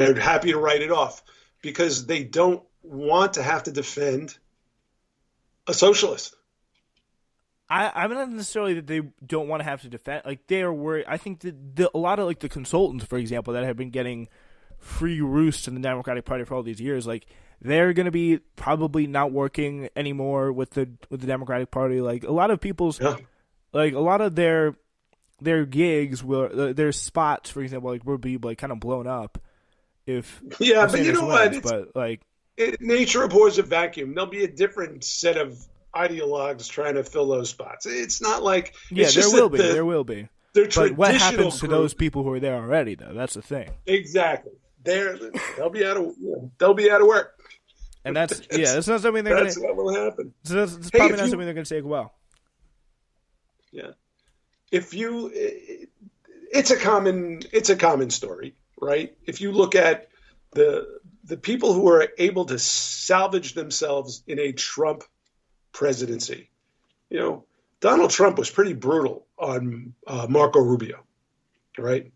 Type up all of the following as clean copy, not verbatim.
They're happy to write it off because they don't want to have to defend a socialist. I'm not necessarily that they don't want to have to defend. Like they are worried. I think that a lot of like the consultants, for example, that have been getting free roosts in the Democratic Party for all these years, like they're going to be probably not working anymore with the Democratic Party. Like a lot of people's, Yeah. like a lot of their gigs will their spots, for example, like will be like kind of blown up if Yeah, but you Sanders know what? wins. But like Nature abhors a vacuum. There'll be a different set of ideologues trying to fill those spots. It's not like yeah, it's there just will that be, there will be. the But what traditional happens to group, those people who are there already, though? That's the thing. exactly. They'll be out of they'll be out of work. And that's not something they're That's gonna. what will happen. So that's Hey, probably if not you something they're gonna take well. yeah, if you it's a common story, right? If you look at the people who are able to salvage themselves in a Trump presidency, you know, Donald Trump was pretty brutal on Marco Rubio, right?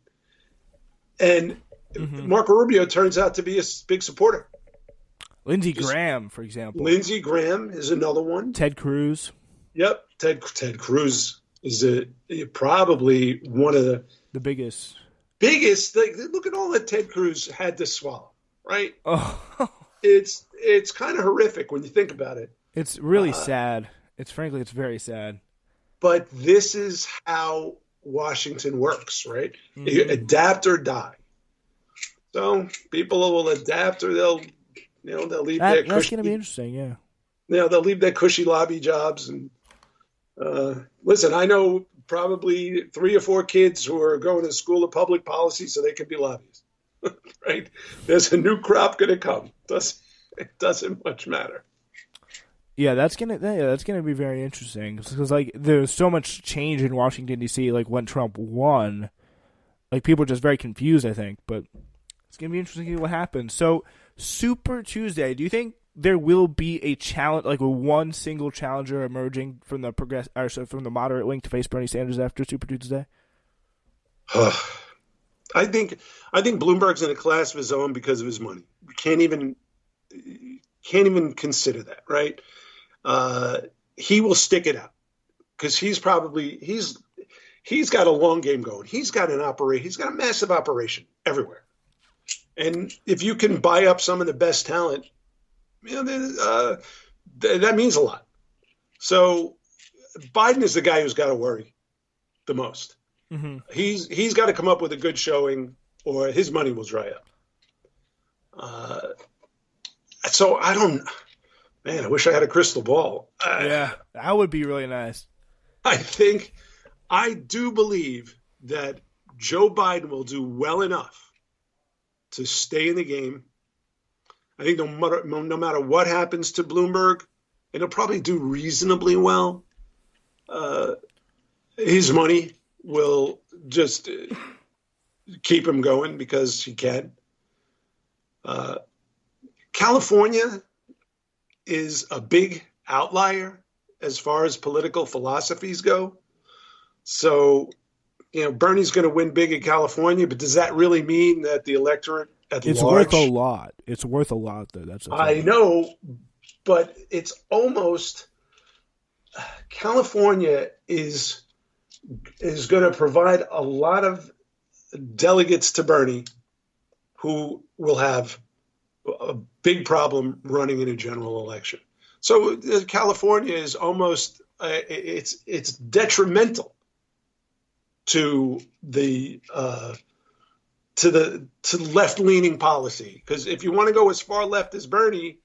And Marco Rubio turns out to be a big supporter. Lindsey Graham, for example. Lindsey Graham is another one. Ted Cruz. Yep, Ted Cruz is probably one of the biggest. Like, look at all that Ted Cruz had to swallow, right? Oh, It's kind of horrific when you think about it. it's really sad. It's very sad. But this is how Washington works, right? You adapt or die. So people will adapt, or they'll leave their cushy. That's going to be interesting, yeah. They'll leave their cushy lobby jobs. And listen, I know probably 3 or 4 kids who are going to school of public policy, so they can be lobbyists, right? There's a new crop going to come. It doesn't much matter. Yeah, that's gonna be very interesting because like there's so much change in Washington D.C. Like when Trump won, like people are just very confused. I think, but it's gonna be interesting to see what happens. So Super Tuesday, do you think there will be a challenge, like one single challenger emerging from the from the moderate wing to face Bernie Sanders after Super Tuesday? I think Bloomberg's in a class of his own because of his money. We can't even consider that, right? He will stick it out because he's got a long game going. He's got a massive operation everywhere. And if you can buy up some of the best talent, that means a lot. So Biden is the guy who's got to worry the most. Mm-hmm. He's got to come up with a good showing or his money will dry up. So I wish I had a crystal ball. Yeah, that would be really nice. I do believe that Joe Biden will do well enough to stay in the game. I think no matter what happens to Bloomberg, and he'll probably do reasonably well, his money will just keep him going because he can. California is a big outlier as far as political philosophies go. So, Bernie's going to win big in California, but does that really mean that the electorate at it's large? It's worth a lot. It's worth a lot, though. That's I know, but it's almost California is going to provide a lot of delegates to Bernie who will have a big problem running in a general election. So California is almost it's detrimental to the left-leaning policy, because if you want to go as far left as Bernie,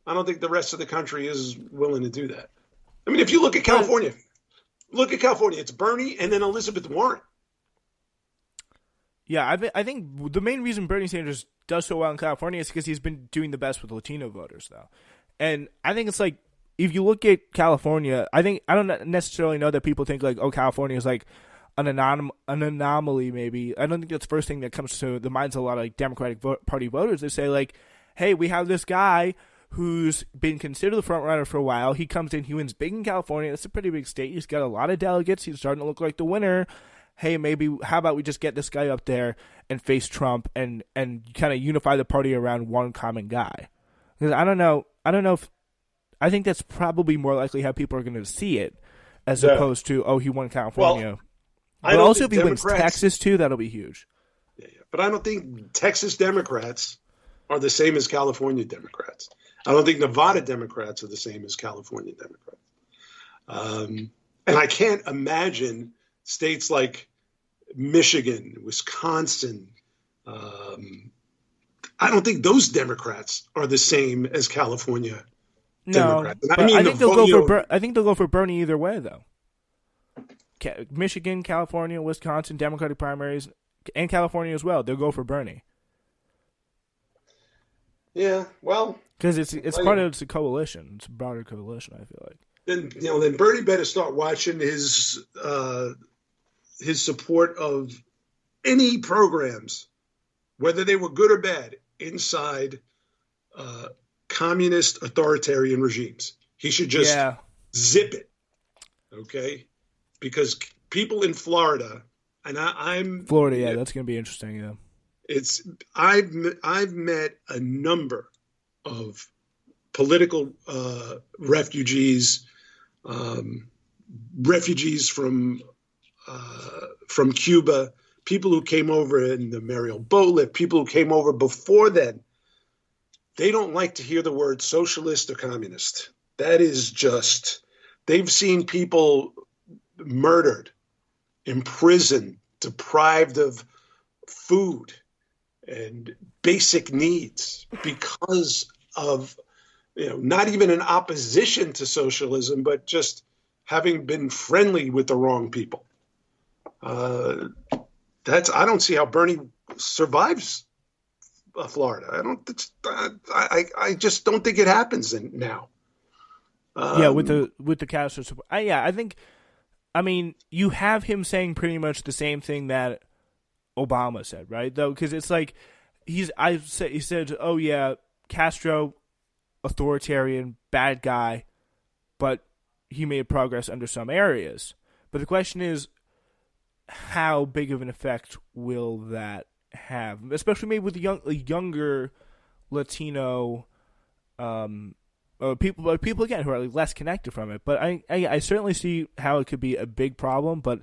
I don't think the rest of the country is willing to do that. I mean, if you look at California, it's Bernie and then Elizabeth Warren. Yeah, I think the main reason Bernie Sanders does so well in California is because he's been doing the best with Latino voters, though. And I think it's like, if you look at California, I don't necessarily know that people think like, oh, California is like an anomaly, maybe. I don't think that's the first thing that comes to the minds of a lot of like Democratic Party voters. They say like, hey, we have this guy who's been considered the front runner for a while. He comes in, he wins big in California. That's a pretty big state. He's got a lot of delegates. He's starting to look like the winner. hey, maybe how about we just get this guy up there and face Trump and kind of unify the party around one common guy. Because I don't know if I think that's probably more likely how people are going to see it as opposed to, oh, he won California. Well, but also if he wins Texas too, that'll be huge. Yeah. But I don't think Texas Democrats are the same as California Democrats. I don't think Nevada Democrats are the same as California Democrats. And I can't imagine states like Michigan, Wisconsin. I don't think those Democrats are the same as California Democrats. But I think they'll go for Bernie either way, though. Michigan, California, Wisconsin, Democratic primaries, and California as well. They'll go for Bernie. Yeah, well, because it's part of a coalition. It's a broader coalition. I feel like. Then Bernie better start watching his support of any programs, whether they were good or bad, inside communist authoritarian regimes. He should just zip it, okay? Because people in Florida, and I'm Florida, that's going to be interesting. Yeah, I've met a number of political refugees, refugees from Cuba, people who came over in the Mariel boat lift, people who came over before then. They don't like to hear the word socialist or communist. That is just, they've seen people murdered, imprisoned, deprived of food and basic needs because of, not even an opposition to socialism, but just having been friendly with the wrong people. I don't see how Bernie survives Florida. I just don't think it happens now. With the Castro support. I mean, you have him saying pretty much the same thing that Obama said, right? Though, because it's like he said, oh yeah, Castro, authoritarian, bad guy, but he made progress under some areas. But the question is, how big of an effect will that have, especially maybe with younger Latino people again who are less connected from it. But I certainly see how it could be a big problem. But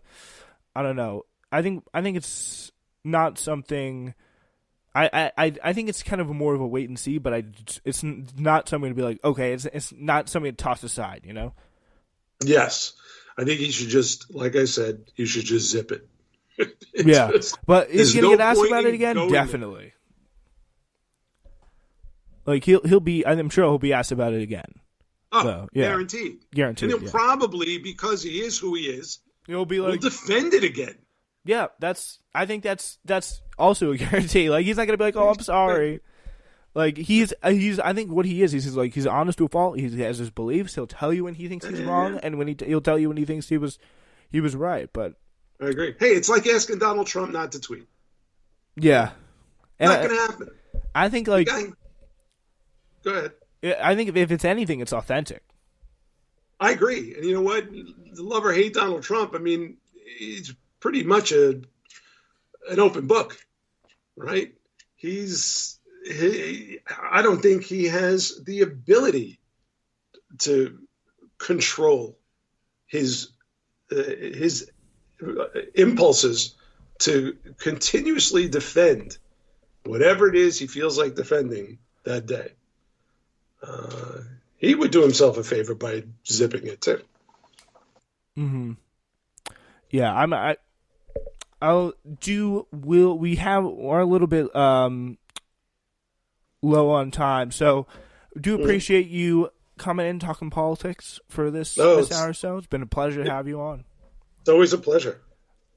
I don't know. I think it's not something. I think it's kind of more of a wait and see. But it's not something to be like, okay, it's not something to toss aside. Yes, I think he should just, like I said, you should just zip it. But is he going to get asked about it again? Definitely. Like he'll be, I'm sure he'll be asked about it again. Oh, so, guaranteed. And he'll probably, because he is who he is, he'll be like, will defend it again. Yeah, I think that's also a guarantee. Like he's not going to be like, oh, I'm sorry. Like he's I think what he is, he's honest to a fault. He has his beliefs. He'll tell you when he thinks he's wrong, and when he'll tell you when he thinks he was right. But I agree. Hey, it's like asking Donald Trump not to tweet. Yeah, not going to happen. I think go ahead. I think if it's anything, it's authentic. I agree, and you know what? Love or hate Donald Trump, I mean, he's pretty much an open book, right? I don't think he has the ability to control his impulses to continuously defend whatever it is he feels like defending that day. He would do himself a favor by zipping it too. Mm-hmm. Yeah, we are a little bit low on time, so do appreciate you coming in talking politics for this hour or so. It's been a pleasure to have you on. It's always a pleasure.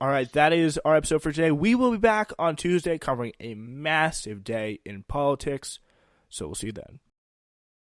All right, that is our episode for today. We will be back on Tuesday covering a massive day in politics, so we'll see you then.